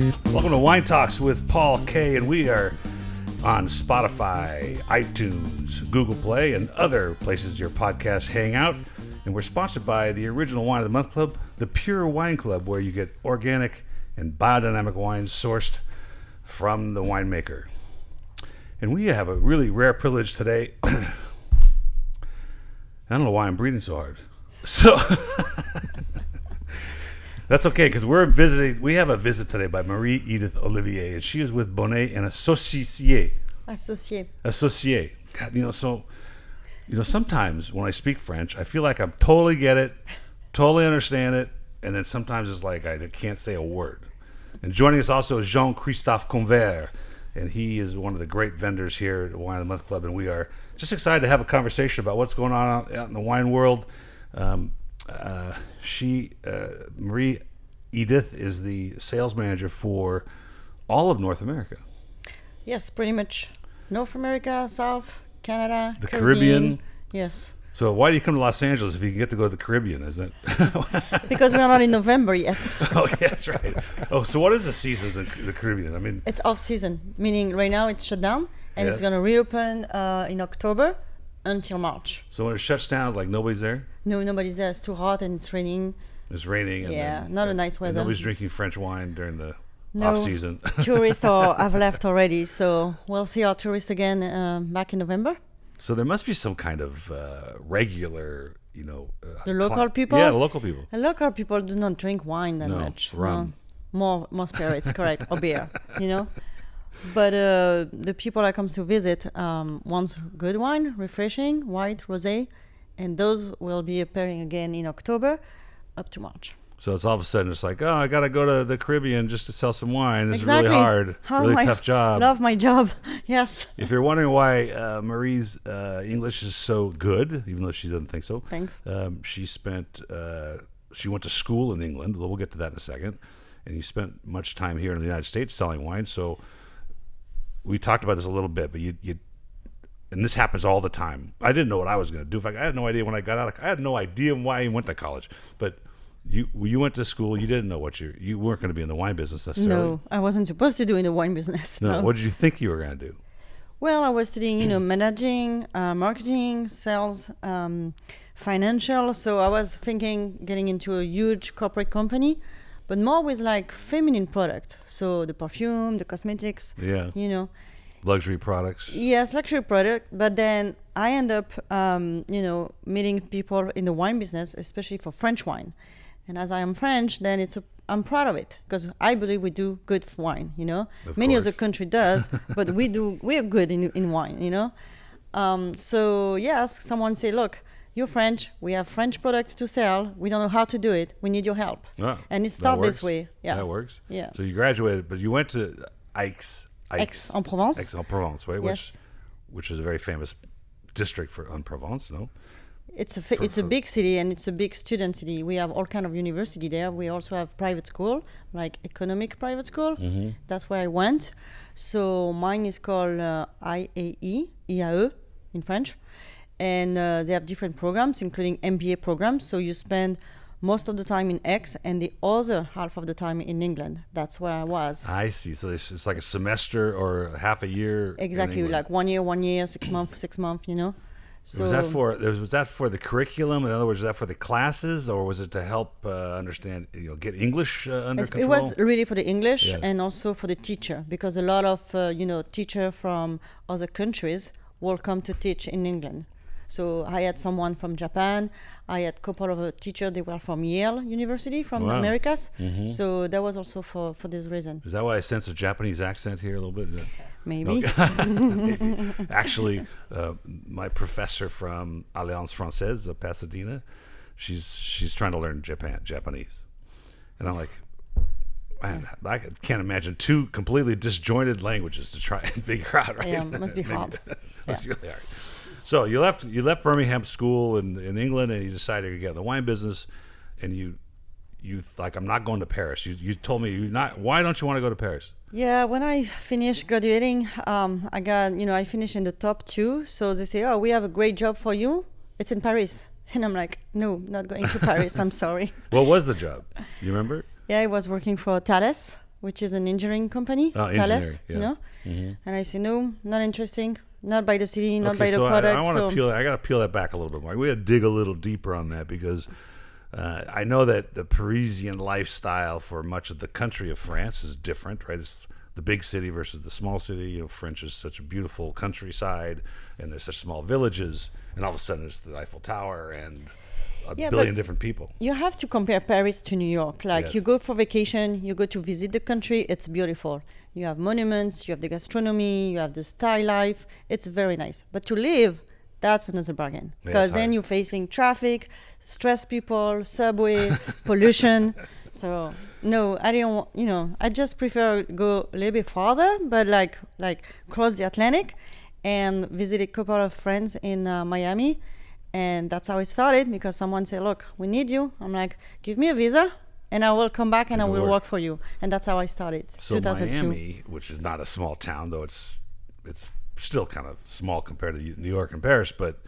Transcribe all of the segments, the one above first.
Welcome to Wine Talks with Paul K, and we are on Spotify, iTunes, Google Play, and other places your podcasts hang out. And we're sponsored by the Original Wine of the Month Club, the Pure Wine Club, where you get organic and biodynamic wines sourced from the winemaker. And we have a really rare privilege today. I don't know why I'm breathing so hard. So that's okay, because we have a visit today by Marie Edith Olivier, and she is with Bonnet and Associé. Associé. God, sometimes when I speak French, I feel like I totally get it, totally understand it, and then sometimes it's like I can't say a word. And joining us also is Jean-Christophe Convert, and he is one of the great vendors here at the Wine of the Month Club, and we are just excited to have a conversation about what's going on out in the wine world. Marie Edith is the sales manager for all of North America. Yes, pretty much. North America, South, Canada, the Caribbean. Yes. So why do you come to Los Angeles if you can get to go to the Caribbean, isn't it? Because we're not in November yet. Oh, yeah, that's right. Oh, so what is the seasons in the Caribbean? I mean, it's off season, meaning right now it's shut down, and yes. It's going to reopen in October until March. So when it shuts down, like nobody's there? No, nobody's there. It's too hot and it's raining. It's raining. Yeah, not a nice weather. Nobody's drinking French wine during the No, off season. Tourists have left already, so we'll see our tourists again back in November. So there must be some kind of regular, the local people? Yeah, the local people. The local people do not drink wine that much. Rum. No, more spirits, correct, or beer, But the people that comes to visit wants good wine, refreshing, white, rosé, and those will be appearing again in October up to March. So it's all of a sudden it's like, I got to go to the Caribbean just to sell some wine. It's exactly. really hard, really tough job. Love my job, yes. If you're wondering why Marie's English is so good, even though she doesn't think so. Thanks. She went to school in England. We'll get to that in a second. And you spent much time here in the United States selling wine. So we talked about this a little bit, but and this happens all the time. I didn't know what I was going to do. In fact, I had no idea when I got out. I had no idea why I went to college. But you went to school. You didn't know you weren't going to be in the wine business necessarily. No, I wasn't supposed to do in the wine business. No. What did you think you were going to do? Well, I was studying, managing, marketing, sales, financial. So I was thinking getting into a huge corporate company, but more with like feminine product. So the perfume, the cosmetics. Yeah. Luxury products. Yes, luxury product. But then I end up, meeting people in the wine business, especially for French wine. And as I am French, then I'm proud of it because I believe we do good wine. Many other country does, but we are good in wine. So yes, someone say, look, you're French. We have French products to sell. We don't know how to do it. We need your help. Ah, and it started this way. Yeah, that works. Yeah. So you graduated, but you went to Aix-en-Provence. Aix-en-Provence, right? Yes. Which is a very famous district in Provence, no? It's a big city and it's a big student city. We have all kind of university there. We also have private school, like economic private school. Mm-hmm. That's where I went. So mine is called IAE in French. And they have different programs, including MBA programs. So you spend most of the time in Aix and the other half of the time in England. That's where I was. I see. So it's like a semester or half a year. Exactly, like 1 year, 6 months, So was that for the curriculum? In other words, was that for the classes, or was it to help understand, get English under control? It was really for the English, yeah. And also for the teacher, because a lot of teacher from other countries will come to teach in England. So I had someone from Japan. I had a couple of teachers. They were from Yale University, from the Americas. Mm-hmm. So that was also for this reason. Is that why I sense a Japanese accent here a little bit? Maybe. No. Maybe. Actually, my professor from Alliance Française of Pasadena, she's trying to learn Japanese. And I'm like, man, I can't imagine two completely disjointed languages to try and figure out, right? Yeah, it must be hard. Must be really hard. So you left Birmingham School in England, and you decided to get in the wine business, and you like, I'm not going to Paris. You told me why don't you want to go to Paris? Yeah, when I finished graduating, I finished in the top 2. So they say, oh, we have a great job for you. It's in Paris. And I'm like, no, not going to Paris. I'm sorry. What was the job? You remember? Yeah, I was working for Thales, which is an engineering company, Thales, you know. And I say, no, not interesting. Not by the city, not by the product. I got to peel that back a little bit more. We got to dig a little deeper on that because I know that the Parisian lifestyle for much of the country of France is different, right? It's the big city versus the small city. You know, French is such a beautiful countryside, and there's such small villages, and all of a sudden there's the Eiffel Tower and a billion different people. You have to compare Paris to New York. Like, you go for vacation, you go to visit the country, it's beautiful. You have monuments, you have the gastronomy, you have the style life. It's very nice. But to live, that's another bargain. Because then you're facing traffic, stressed people, subway, pollution. So no, I didn't want, you know, I just prefer go a little bit farther, but like cross the Atlantic and visit a couple of friends in Miami. And that's how it started, because someone said, look, we need you. I'm like, give me a visa and I will come back and I will work for you. And that's how I started. So 2002. Miami, which is not a small town, though it's still kind of small compared to New York and Paris, but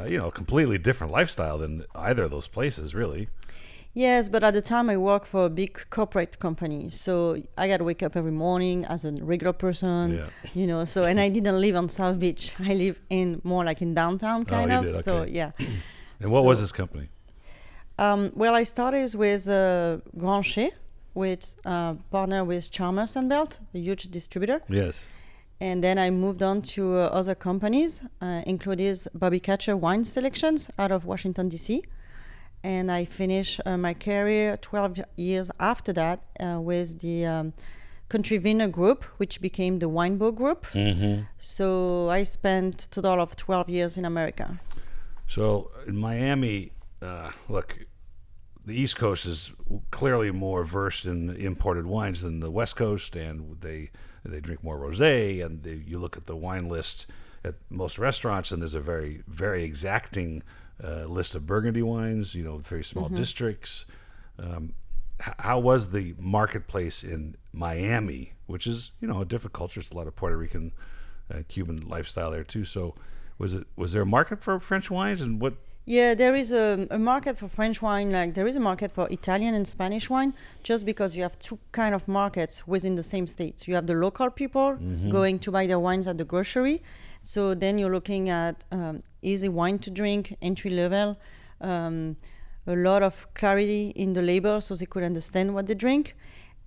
you know, completely different lifestyle than either of those places, really. Yes, but at the time I worked for a big corporate company, so I got to wake up every morning as a regular person, you know. So, and I didn't live on South Beach. I live in more like in downtown, kind of. Okay. So yeah. And what was this company? Well, I started with Granchet, with partner with Chalmers and Belt, a huge distributor. Yes. And then I moved on to other companies, including Bobby Catcher Wine Selections out of Washington, D.C. And I finished my career 12 years after that with the Country Vineyard Group, which became the Winebow Group. So I spent a total of 12 years in America. So in Miami, look, the East Coast is clearly more versed in imported wines than the West Coast, and they drink more rosé, and you look at the wine list at most restaurants, and there's a very, very exacting list of Burgundy wines, you know, very small districts. How was the marketplace in Miami, which is, you know, a different culture? It's a lot of Puerto Rican, Cuban lifestyle there too. So was there a market for French wines, and what? Yeah, there is a market for French wine, like there is a market for Italian and Spanish wine, just because you have two kind of markets within the same state. You have the local people going to buy their wines at the grocery. So then you're looking at easy wine to drink, entry level, a lot of clarity in the label so they could understand what they drink.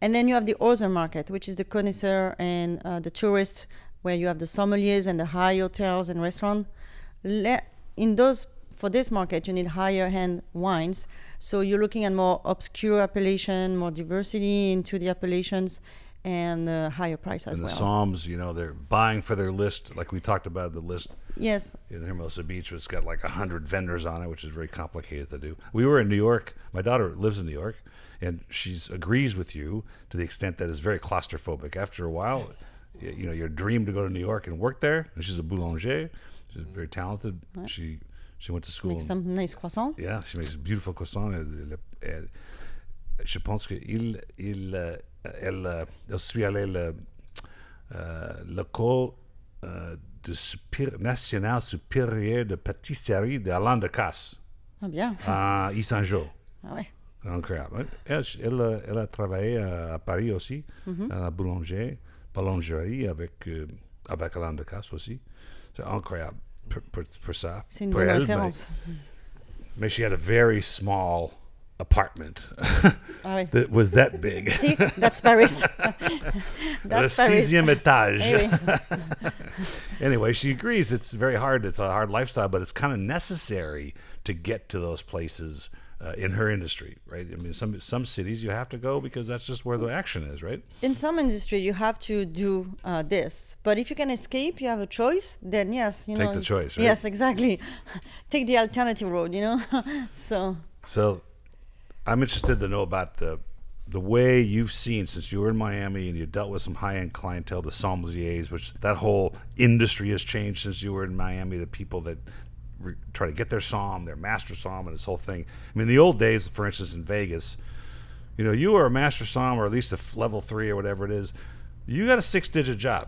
And then you have the other market, which is the connoisseur and the tourists, where you have the sommeliers and the high hotels and restaurants. For this market, you need higher end wines. So you're looking at more obscure appellation, more diversity into the appellations, and higher price as well. And the Somms, you know, they're buying for their list, like we talked about the list. Yes. In Hermosa Beach, it's got like 100 vendors on it, which is very complicated to do. We were in New York. My daughter lives in New York, and she agrees with you to the extent that it's very claustrophobic. After a while, you know, your dream to go to New York and work there. And she's a boulanger. She's very talented. Right. She went to school. Makes some nice croissants. Yeah, she makes beautiful croissants. Je pense que elle suis allé l'école nationale supérieure de pâtisserie de Alain de Casse. Ah bien. À Yves-Saint-Jean. Ah ouais. Incroyable. Elle a travaillé à Paris aussi, à la boulangerie avec Alain de Casse aussi. C'est incroyable pour ça. C'est une bonne référence. Mais she had a very small apartment that was that big. See, that's Paris. That's the sixième étage. Anyway, she agrees it's very hard. It's a hard lifestyle, but it's kind of necessary to get to those places in her industry, right? I mean, some cities you have to go because that's just where the action is, right? In some industry, you have to do this. But if you can escape, you have a choice, then yes, you know. Take the choice, right? Yes, exactly. Take the alternative road, you know. So I'm interested to know about the way you've seen, since you were in Miami and you dealt with some high-end clientele, the sommeliers, which that whole industry has changed since you were in Miami, the people that try to get their somm, their master somm, and this whole thing. I mean, the old days, for instance, in Vegas, you know, you were a master somm, or at least a level 3 or whatever it is, you got a 6-digit job.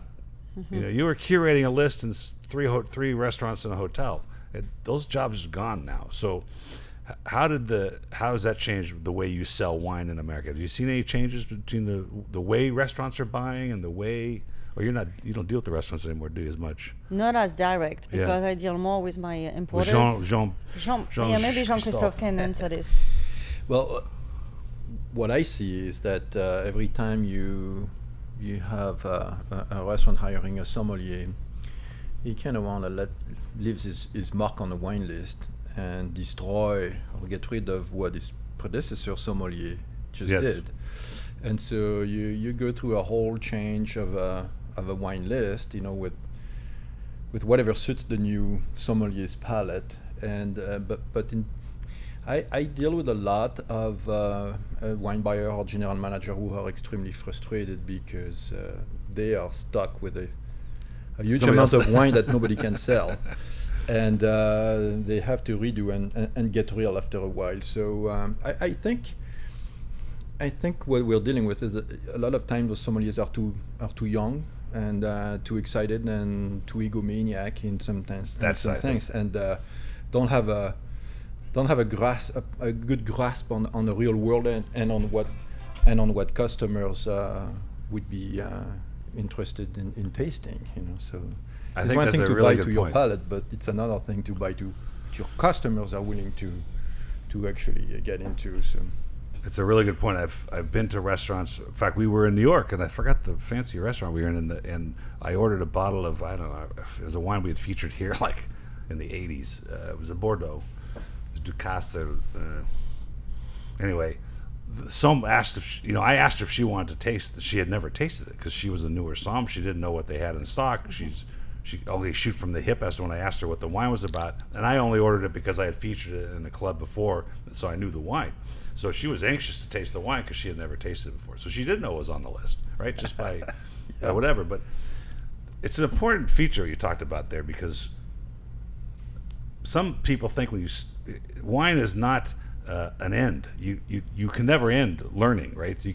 You know, you were curating a list in three restaurants and a hotel. Those jobs are gone now. So How has that changed the way you sell wine in America? Have you seen any changes between the way restaurants are buying and the way, or you don't deal with the restaurants anymore, do you, as much? Not as direct, because I deal more with my importers. Maybe Jean-Christophe can answer this. Well, what I see is that every time you have a restaurant hiring a sommelier, he kind of want to leave his mark on the wine list and destroy or get rid of what his predecessor sommelier just did. And so you go through a whole change of a wine list, with whatever suits the new sommelier's palate. And I deal with a lot of wine buyer or general manager who are extremely frustrated because they are stuck with a huge amount of wine that nobody can sell. And they have to redo and get real after a while. So I think what we're dealing with is a lot of times those sommeliers are too young and too excited and too egomaniac in some things, and don't have a good grasp on the real world and on what customers would be interested in tasting. So. I it's think one that's thing a to really buy good to your point. palate, but it's another thing to buy to your customers are willing to actually get into. So it's a really good point. I've been to restaurants. In fact, we were in New York, and I forgot the fancy restaurant we were in, and I ordered a bottle of, I don't know, it was a wine we had featured here like in the 80s. It was a Bordeaux. It was Ducasse. Anyway, I asked her if she wanted to taste it. She had never tasted it because she was a newer somm. She didn't know what they had in stock. She only shoot from the hip as to when I asked her what the wine was about. And I only ordered it because I had featured it in the club before, so I knew the wine. So she was anxious to taste the wine because she had never tasted it before. So she didn't know it was on the list, right? Just by whatever. But it's an important feature you talked about there, because some people think wine is not an end. You can never end learning, right? You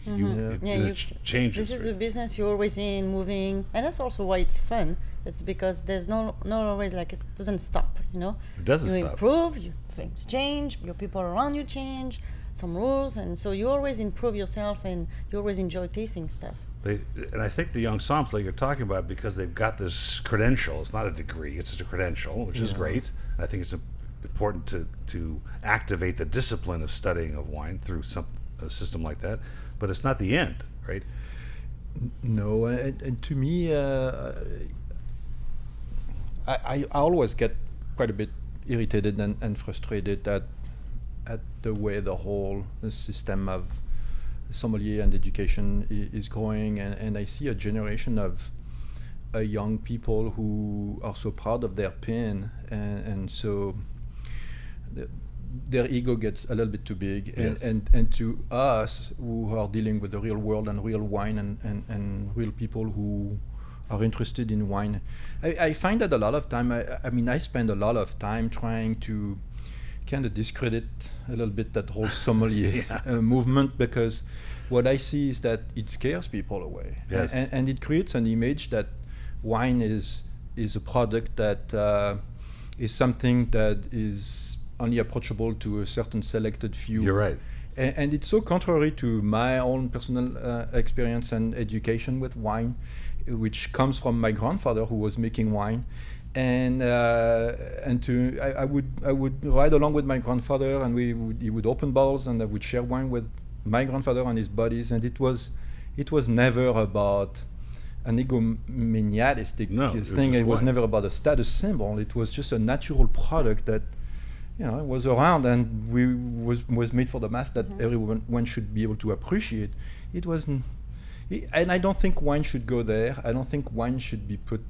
change. This is a business you're always in, moving, and that's also why it's fun. It's because there's no always it doesn't stop. It doesn't stop. You improve, things change, your people around you change, some rules, and so you always improve yourself, and you always enjoy tasting stuff. And I think the young somms, like you're talking about, because they've got this credential. It's not a degree; it's a credential, which is great. I think it's important to activate the discipline of studying of wine through a system like that, but it's not the end, right? No, and to me, I always get quite a bit irritated and frustrated at the way the whole system of sommelier and education is growing, and I see a generation of young people who are so proud of their pen, and so their ego gets a little bit too big. And to us who are dealing with the real world and real wine and real people who are interested in wine, I find that a lot of time, I spend a lot of time trying to kind of discredit a little bit that whole sommelier movement, because what I see is that it scares people away. And it creates an image that wine is a product that is something that is only approachable to a certain selected few. You're right. And it's so contrary to my own personal experience and education with wine, which comes from my grandfather who was making wine. And I would ride along with my grandfather, and he would open bottles, and I would share wine with my grandfather and his buddies, and it was never about an egomaniacistic thing. It was never about a status symbol. It was just a natural product that it was around and was made for the mass, that everyone should be able to appreciate. It wasn't, and I don't think wine should go there. I don't think wine should be put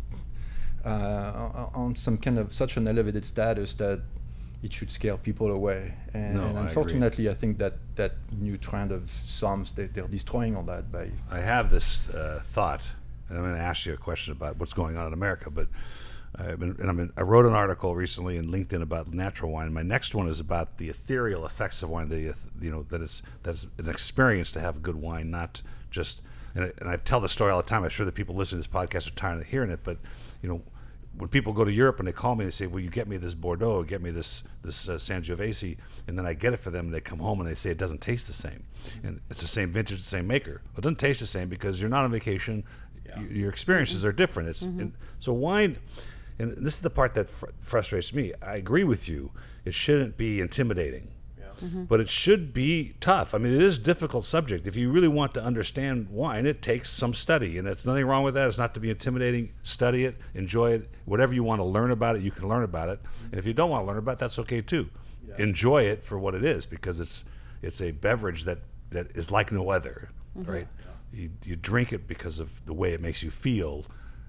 on some kind of such an elevated status that it should scare people away. And unfortunately, I think that new trend of somms, they're destroying all that by. I have this thought, and I'm going to ask you a question about what's going on in America, but I wrote an article recently in LinkedIn about natural wine. My next one is about the ethereal effects of wine. That it's an experience to have good wine, not just. And I tell the story all the time. I'm sure that people listening to this podcast are tired of hearing it, but when people go to Europe and they call me and they say, "Will you get me this Bordeaux? Get me this Sangiovese?" And then I get it for them, and they come home and they say it doesn't taste the same, and it's the same vintage, the same maker. It doesn't taste the same because you're not on vacation. Your experiences are different. It's so wine, and this is the part that frustrates me. I agree with you. It shouldn't be intimidating. But it should be tough. I mean, it is a difficult subject. If you really want to understand wine, it takes some study, and there's nothing wrong with that. It's not to be intimidating. Study it, enjoy it. Whatever you want to learn about it, you can learn about it. And if you don't want to learn about it, that's okay too. Enjoy it for what it is, because it's a beverage that is like no other, right? You drink it because of the way it makes you feel.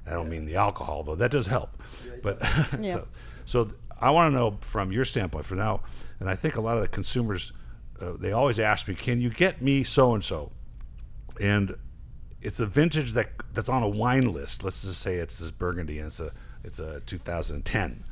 I don't mean the alcohol, though that does help. But so I want to know from your standpoint for now, and I think a lot of the consumers, they always ask me, "Can you get me so and so?" And it's a vintage that's on a wine list. Let's just say it's this Burgundy, and it's a 2010.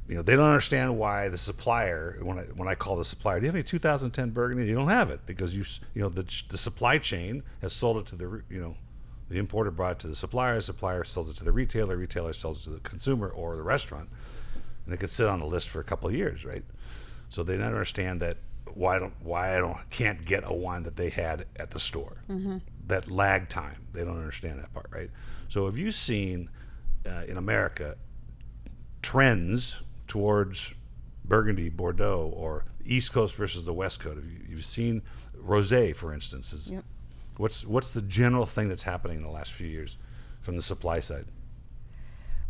They don't understand why the supplier, when I call the supplier, "Do you have any 2010 Burgundy?" You don't have it because the supply chain has sold it to the importer brought it to the supplier sells it to the retailer sells it to the consumer or the restaurant, and it could sit on the list for a couple of years, right? So they don't understand that why I can't get a wine that they had at the store. That lag time, they don't understand that part, right? So have you seen in America trends towards Burgundy, Bordeaux, or East Coast versus the West Coast? You've seen rosé, for instance. What's the general thing that's happening in the last few years from the supply side?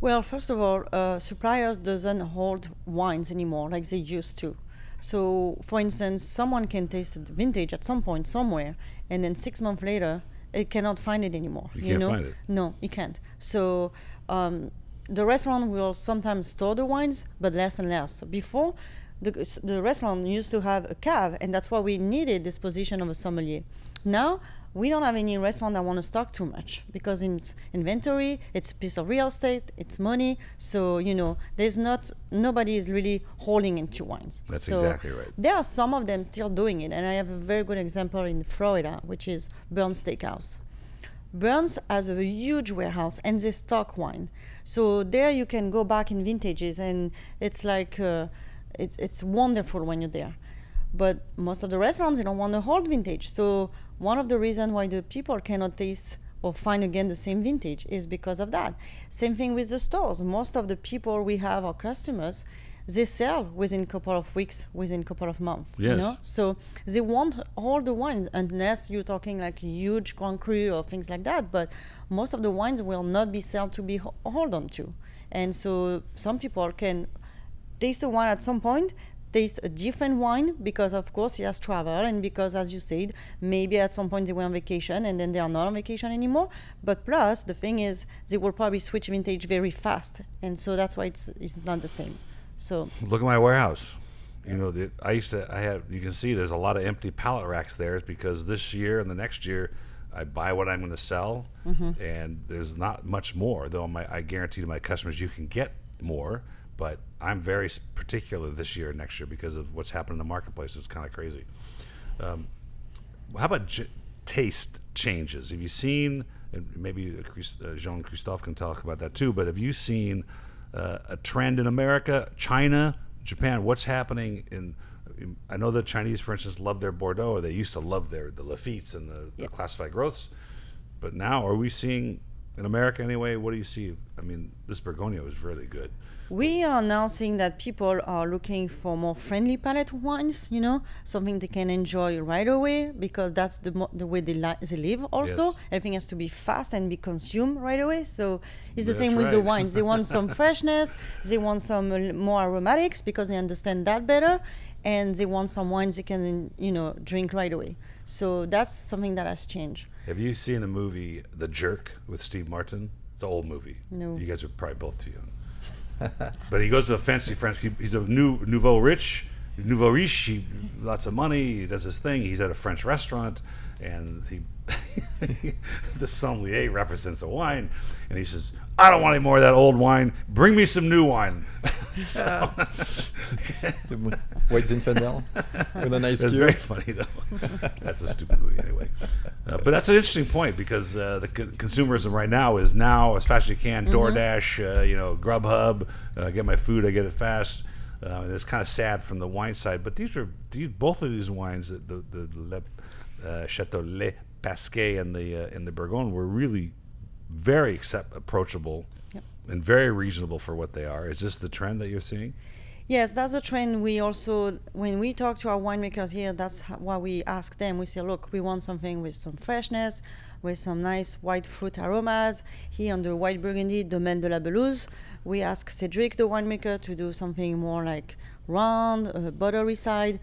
Well, first of all, suppliers doesn't hold wines anymore like they used to. So, for instance, someone can taste the vintage at some point somewhere, and then 6 months later, it cannot find it anymore. You can't find it. No, it can't. So, the restaurant will sometimes store the wines, but less and less. Before, the restaurant used to have a cave, and that's why we needed this position of a sommelier. Now, we don't have any restaurant that want to stock too much because it's inventory, it's a piece of real estate, it's money. So, nobody is really holding into wines. That's exactly right. There are some of them still doing it. And I have a very good example in Florida, which is Burns Steakhouse. Burns has a huge warehouse and they stock wine. So there you can go back in vintages and it's like, it's wonderful when you're there. But most of the restaurants, they don't want to hold vintage. So one of the reasons why the people cannot taste or find again the same vintage is because of that. Same thing with the stores. Most of the people we have, our customers, they sell within a couple of weeks, within a couple of months. Yes. So they want all the wines, unless you're talking like huge Grand Cru or things like that. But most of the wines will not be sold to be hold on to. And so some people can taste the wine at some point, taste a different wine because of course he has travel and because, as you said, maybe at some point they were on vacation and then they are not on vacation anymore. But plus the thing is they will probably switch vintage very fast, and so that's why it's not the same. So look at my warehouse. You can see there's a lot of empty pallet racks there. It's because this year and the next year I buy what I'm going to sell, and there's not much more, though I guarantee to my customers you can get more. But I'm very particular this year and next year because of what's happened in the marketplace. It's kind of crazy. How about taste changes? Have you seen, and maybe Jean-Christophe can talk about that too, but have you seen a trend in America, China, Japan? What's happening I know the Chinese, for instance, love their Bordeaux, or they used to love the Lafittes and the classified growths. But now, are we seeing, in America anyway, what do you see? I mean, this Bourgogne is really good. We are now seeing that people are looking for more friendly palate wines, something they can enjoy right away because that's the way they live also. Yes. Everything has to be fast and be consumed right away. So it's the same with the wines. They want some freshness, they want some more aromatics because they understand that better, and they want some wines they can, drink right away. So that's something that has changed. Have you seen the movie The Jerk with Steve Martin? It's an old movie. No. You guys are probably both too young. But he goes to a fancy French. He's a nouveau riche. He lots of money. He does his thing. He's at a French restaurant, and the sommelier represents the wine, and he says, "I don't want any more of that old wine. Bring me some new wine." White Zinfandel with a nice It's cure. very funny though. That's a stupid movie anyway. But that's an interesting point because the consumerism right now is now as fast as you can. DoorDash, Grubhub, get my food, I get it fast. And it's kind of sad from the wine side, but both of these wines, the Chateau Le Pasquet and the Bourgogne, were really very approachable and very reasonable for what they are. Is this the trend that you're seeing? Yes, that's a trend. We also, when we talk to our winemakers here, that's what we ask them. We say, look, we want something with some freshness, with some nice white fruit aromas. Here on the white Burgundy, Domaine de la Belouse, we ask Cedric, the winemaker, to do something more like round, buttery side.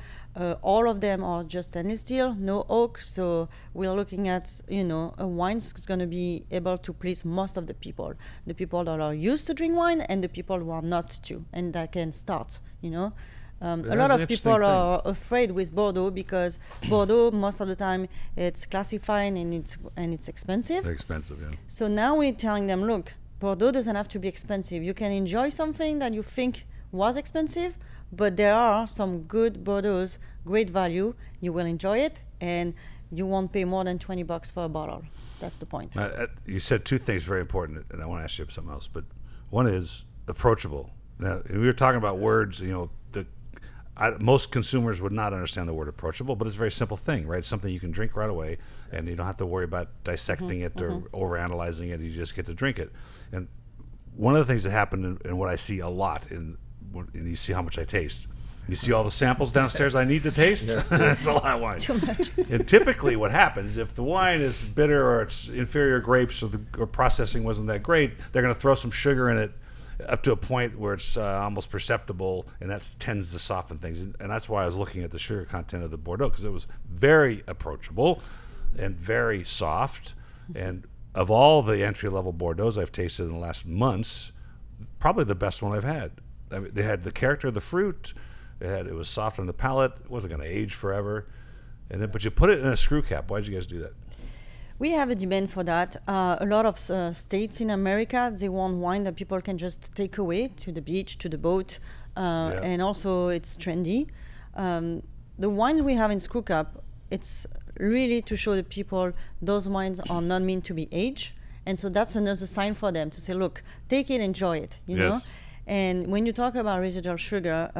All of them are just stainless steel, no oak. So we're looking at, a wine that's going to be able to please most of the people that are used to drink wine and the people who are not to, and that can start, A lot of people are afraid with Bordeaux because Bordeaux, most of the time, it's classified and it's expensive. They're expensive, yeah. So now we're telling them, look, Bordeaux doesn't have to be expensive. You can enjoy something that you think was expensive, but there are some good Bordeaux's, great value. You will enjoy it, and you won't pay more than $20 for a bottle. That's the point. You said two things very important, and I want to ask you something else. But one is approachable. Now, we were talking about words. Most consumers would not understand the word approachable, but it's a very simple thing, right? It's something you can drink right away, and you don't have to worry about dissecting it or overanalyzing it. You just get to drink it. And one of the things that happened, and what I see a lot, and you see how much I taste. You see all the samples downstairs I need to taste? Yes. That's a lot of wine. Too much. And typically what happens, if the wine is bitter or it's inferior grapes or processing wasn't that great, they're going to throw some sugar in it up to a point where it's almost perceptible, and that tends to soften things. And that's why I was looking at the sugar content of the Bordeaux, because it was very approachable and very soft. And of all the entry-level Bordeaux I've tasted in the last months, probably the best one I've had. I mean, they had the character of the fruit. It was soft on the palate. It wasn't going to age forever. But you put it in a screw cap. Why did you guys do that? We have a demand for that. A lot of states in America, they want wine that people can just take away to the beach, to the boat, and also it's trendy. The wines we have in screw cap, it's really to show the people those wines are not meant to be aged, and so that's another sign for them to say, look, take it, enjoy it, you know. And when you talk about residual sugar,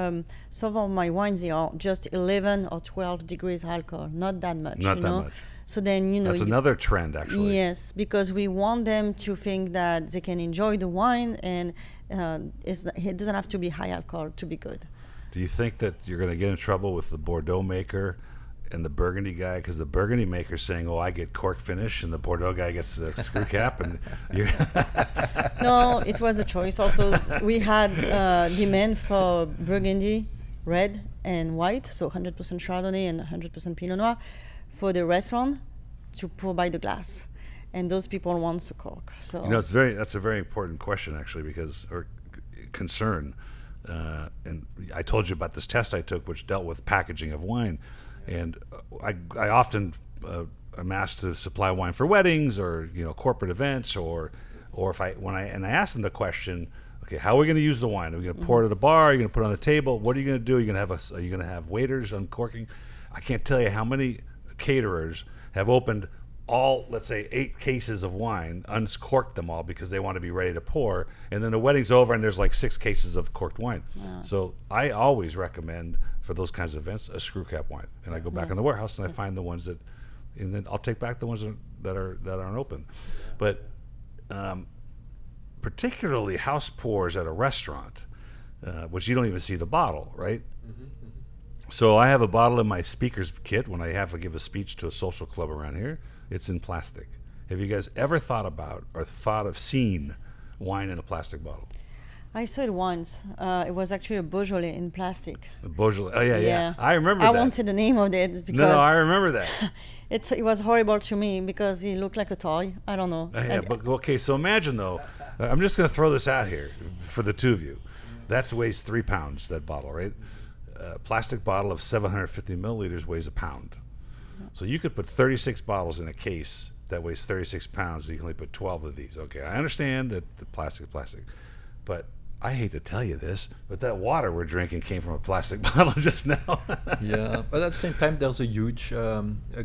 some of my wines, they are just 11 or 12 degrees alcohol, not that much. Not that much. So then, that's another trend, actually. Yes, because we want them to think that they can enjoy the wine, and it doesn't have to be high alcohol to be good. Do you think that you're going to get in trouble with the Bordeaux maker and the Burgundy guy? Because the Burgundy maker's saying, "Oh, I get cork finish," and the Bordeaux guy gets a screw cap, and you're No, it was a choice. Also, we had demand for Burgundy, red and white, so 100% Chardonnay and 100% Pinot Noir, for the restaurant to provide the glass, and those people want the cork. So that's a very important question, actually, because or concern. And I told you about this test I took, which dealt with packaging of wine, and I often am asked to supply wine for weddings or corporate events, or if I asked them the question, okay, how are we going to use the wine? Are we going to pour it at a bar? Are you going to put it on the table? What are you going to do? Are you going to have waiters uncorking? I can't tell you how many caterers have opened all, let's say, 8 cases of wine, uncorked them all because they want to be ready to pour, and then the wedding's over and there's like 6 cases of corked wine. Yeah. So I always recommend for those kinds of events a screw cap wine, and I go back in the warehouse and I find the ones that, and then I'll take back the ones that aren't open. But particularly house pours at a restaurant, which you don't even see the bottle, right? Mm-hmm. So I have a bottle in my speaker's kit when I have to give a speech to a social club around here. It's in plastic. Have you guys ever thought about or seen wine in a plastic bottle? I saw it once. It was actually a Beaujolais in plastic. A Beaujolais. Oh, yeah. I remember that. I won't say the name of it because... No, I remember that. It was horrible to me because it looked like a toy. I don't know. Okay, so imagine, though, I'm just going to throw this out here for the two of you. That weighs 3 pounds, that bottle, right? A plastic bottle of 750 milliliters weighs 1 pound. So you could put 36 bottles in a case that weighs 36 pounds, so you can only put 12 of these. Okay, I understand that the plastic, but I hate to tell you this, but that water we're drinking came from a plastic bottle just now. Yeah, but at the same time, there's a huge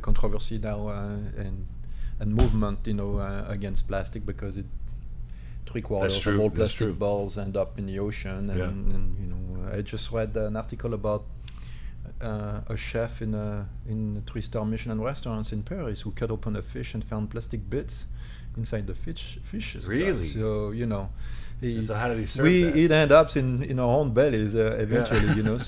controversy now, and and movement, against plastic, because 3/4 of all plastic balls end up in the ocean. And I just read an article about a chef in a 3-star Michelin restaurants in Paris who cut open a fish and found plastic bits inside the fish's Really? gut. So so how did he serve that? It ends up in our own bellies eventually.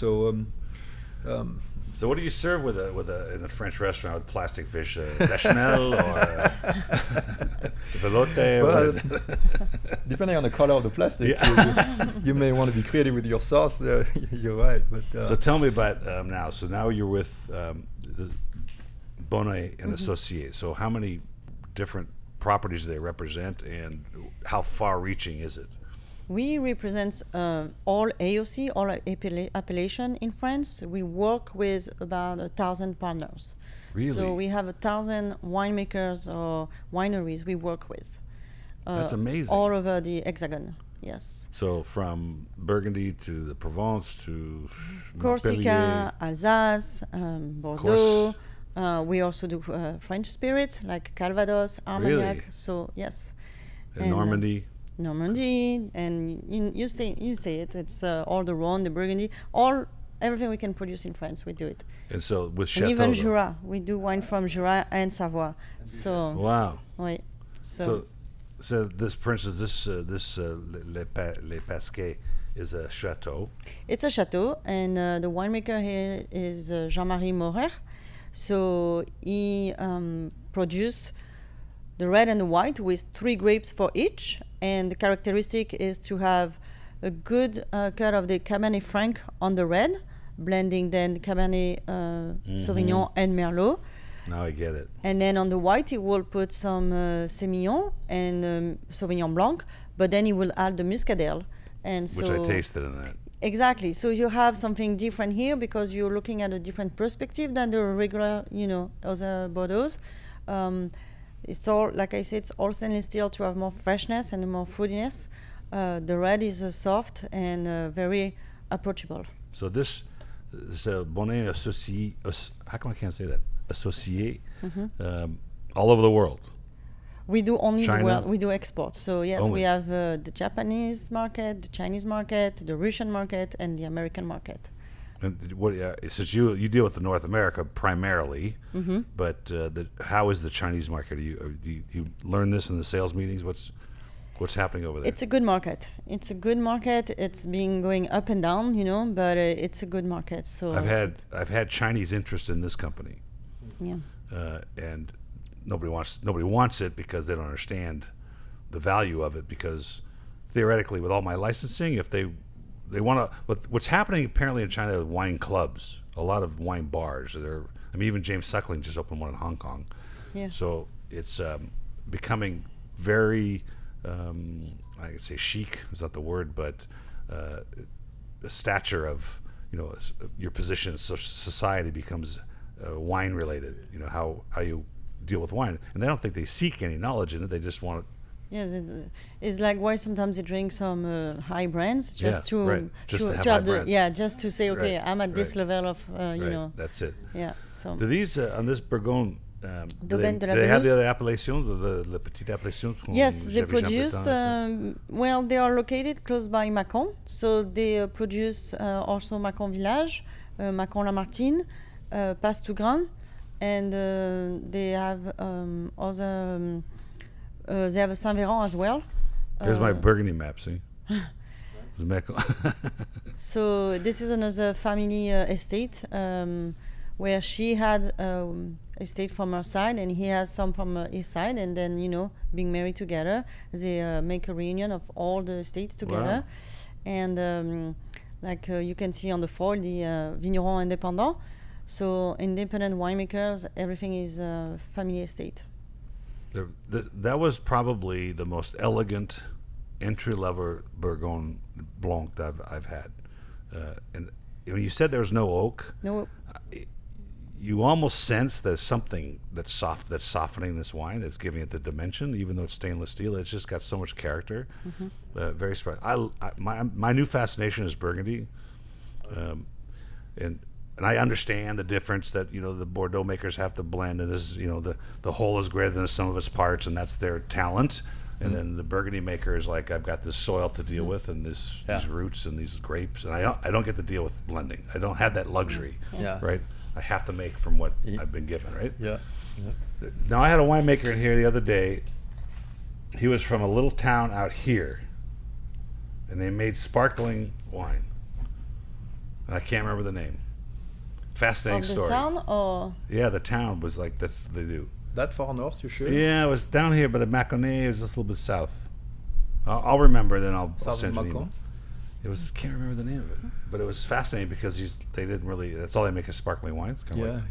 So what do you serve in a French restaurant with plastic fish? Bechamel or velouté? Well, depending on the color of the plastic, you may want to be creative with your sauce. You're right. But so tell me about now. So now you're with the Bonnet and Associés. So how many different properties do they represent, and how far-reaching is it? We represent all AOC, all appellation in France. We work with about 1,000 partners. Really? So we have 1,000 winemakers or wineries we work with. That's amazing. All over the Hexagon, yes. So from Burgundy to the Provence to Corsica, Alsace, Bordeaux. We also do French spirits like Calvados, Armagnac. Really? So yes. And Normandy. Normandy, and you say it. It's all the Rhone, the Burgundy, everything we can produce in France, we do it. And so with and Chateau. even Jura, we do wine from Jura and Savoie. So wow. Oui. So this, for instance, this Les Pasquets is a chateau. It's a chateau, and the winemaker here is Jean-Marie Morer. So he produces the red and the white with 3 grapes for each, and the characteristic is to have a good cut of the Cabernet Franc on the red, blending then Cabernet Sauvignon and Merlot. Now I get it. And then on the white he will put some Semillon and Sauvignon Blanc, but then he will add the Muscadelle. And which I tasted in that. Exactly. So you have something different here because you're looking at a different perspective than the regular, other Bordeaux's. It's all, like I said, it's all stainless steel to have more freshness and more fruitiness. The red is soft and very approachable. So this Bonnet Associé, how come I can't say that? Associé, all over the world. We do only China? the world. We do exports. So yes, Only. we have the Japanese market, the Chinese market, the Russian market, and the American market. And what? Since you deal with the North America primarily, but how is the Chinese market? Do you learn this in the sales meetings? What's happening over there? It's a good market. It's a good market. It's been going up and down, but it's a good market. So I've had Chinese interest in this company. Yeah. And nobody wants it because they don't understand the value of it. Because theoretically, with all my licensing, if they want to, what's happening apparently in China with wine clubs, a lot of wine bars. Even James Suckling just opened one in Hong Kong. Yeah. So it's becoming very, I could say chic is not the word, but the stature of your position in society becomes wine related. How you deal with wine, and I don't think they seek any knowledge in it. They just want it. Yes, it's like why sometimes they drink some high brands just to have brands. Just to say okay, I'm at this level of That's it. Yeah. So Do these on this Bourgogne? Do they have the other appellations, the petite appellations? Yes, they produce. They are located close by Mâcon, so they produce also Mâcon Village, Mâcon La Martine, Passe-Tougran, and they have other. They have a Saint-Véran as well. Here's my Burgundy map, see? So this is another family estate where she had estate from her side and he has some from his side, and then being married together, they make a reunion of all the estates together. Wow. And you can see on the foil the Vigneron Indépendant. So independent winemakers, everything is family estate. That was probably the most elegant entry-level Bourgogne Blanc that I've had. And when you said there's no oak, you almost sense there's something that's softening this wine, that's giving it the dimension, even though it's stainless steel. It's just got so much character. Very special. My new fascination is Burgundy, and and I understand the difference that, the Bordeaux makers have to blend, and this, the whole is greater than the sum of its parts, and that's their talent. And then the Burgundy maker is like, I've got this soil to deal with, and these roots and these grapes, and I don't get to deal with blending. I don't have that luxury, right? I have to make from what I've been given, right? Yeah. Now, I had a winemaker in here the other day. He was from a little town out here, and they made sparkling wine. And I can't remember the name. Fascinating story. The town, or? Yeah, the town was like, that's what they do. That far north, you sure? Yeah, it was down here by the Mâconnais. It was just a little bit south. I'll remember, then I'll send you an email. It was, can't remember the name of it, but it was fascinating because they didn't really. That's all they make is sparkling wine. It's kind of like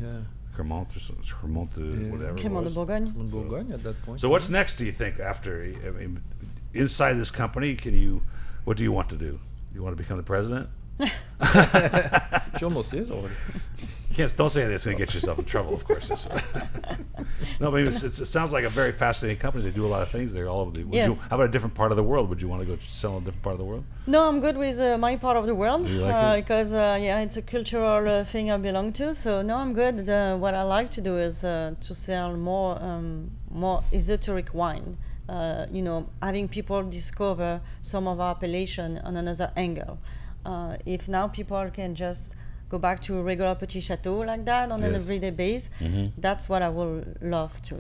Cremant or something, whatever. Cremant de Bourgogne. Bourgogne at that point. So what's next? Do you think after? I mean, inside this company, what do you want to do? You want to become the president? She almost is already. Don't say anything that's going to get yourself in trouble, of course. No, but it sounds like a very fascinating company. They do a lot of things there all over the world. How about a different part of the world? Would you want to go sell in a different part of the world? No, I'm good with my part of the world. You like it? Because it's a cultural thing I belong to. So no, I'm good. What I like to do is to sell more esoteric wine. Having people discover some of our appellation on another angle. If now people can just go back to a regular petit chateau like that on an everyday base, that's what I would love to,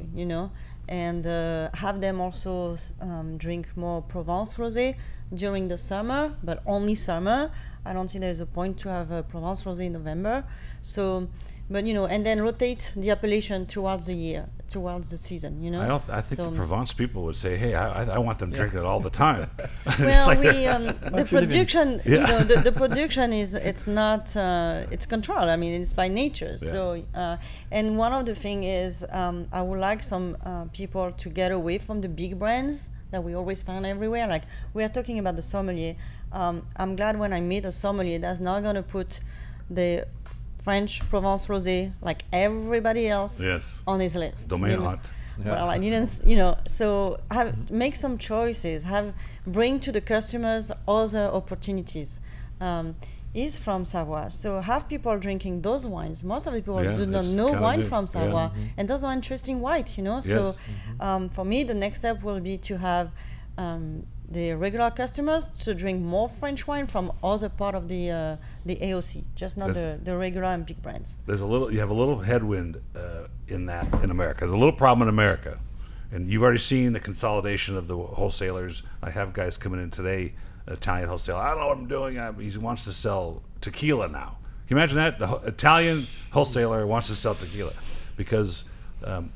and have them also drink more Provence rosé during the summer, but only summer. I don't think there's a point to have a Provence rosé in November. So, but and then rotate the appellation towards the year, towards the season. I think the Provence people would say, "Hey, I want them drinking it all the time." Well, the production, the production it's not it's controlled. I mean, it's by nature. Yeah. So, and one of the thing is, I would like some people to get away from the big brands that we always find everywhere. Like we are talking about the sommelier. I'm glad when I meet a sommelier that's not going to put the French Provence rosé like everybody else on his list. Domaine hot. Yeah. Well, I didn't, so make some choices. Bring to the customers other opportunities. Is from Savoie, so have people drinking those wines. Most of the people do not know wine from Savoie, and those are interesting white, So, for me, the next step will be to have the regular customers to drink more French wine from other part of the AOC, just not the regular and big brands. You have a little headwind in America. There's a little problem in America, and you've already seen the consolidation of the wholesalers. I have guys coming in today, Italian wholesaler. I don't know what I'm doing. He wants to sell tequila now. Can you imagine that? The Italian wholesaler wants to sell tequila because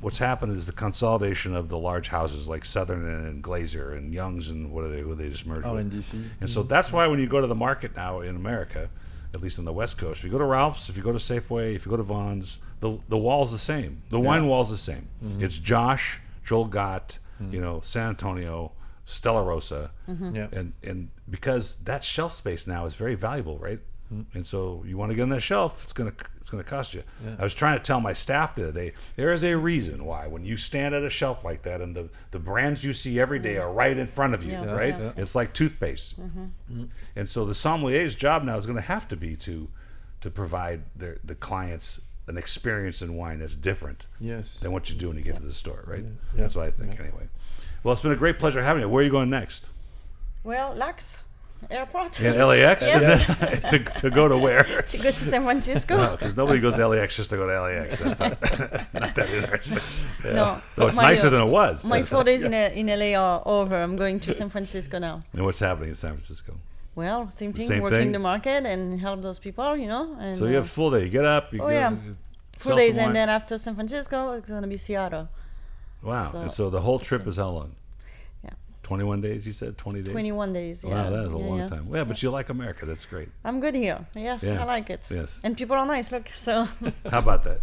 what's happened is the consolidation of the large houses like Southern and Glazer and Young's and who they just merged with. In DC. And so that's why when you go to the market now in America, at least on the West Coast, if you go to Ralph's, if you go to Safeway, if you go to Vaughn's, the wall's the same. The wine wall's the same. Mm-hmm. It's Josh, Joel Gott, San Antonio, Stella Rosa, and because that shelf space now is very valuable, right? And so you want to get on that shelf, it's gonna cost you. I was trying to tell my staff the other day, there is a reason why when you stand at a shelf like that and the brands you see every day are right in front of you, right? Yeah. It's like toothpaste. And so the sommelier's job now is going to have to be to provide the clients an experience in wine that's different than what you do when you get to the store, right? That's what I think anyway. Well, it's been a great pleasure having you. Where are you going next? Well, LAX Airport. In LAX? Yes. to go to where? To go to San Francisco. Because nobody goes to LAX just to go to LAX. That's not that interesting. Yeah. No. Though it's nicer than it was. My 4 days in LA are over. I'm going to San Francisco now. And what's happening in San Francisco? Well, same thing. Working the market and help those people, And, so you have full day. You get up. You go, full days, and then after San Francisco, it's going to be Seattle. Wow. And so the whole trip is how long? 21 days, you said? 20 days? 21 days, Wow, that is a long time. Yeah, but you like America. That's great. I'm good here. Yes, I like it. Yes. And people are nice, look. So. How about that?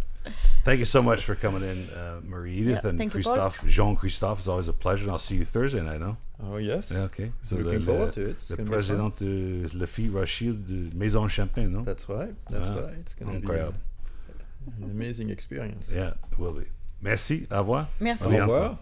Thank you so much for coming in, Marie Edith and Christophe. Jean-Christophe, it's always a pleasure, and I'll see you Thursday night, no? Oh, yes. Yeah, okay. So looking forward to it. Le président de La Fille Rothschild de Maison Champagne, no? That's right. That's right. It's going to be an amazing experience. Yeah, it will be. Merci. Au revoir. Merci. Au revoir.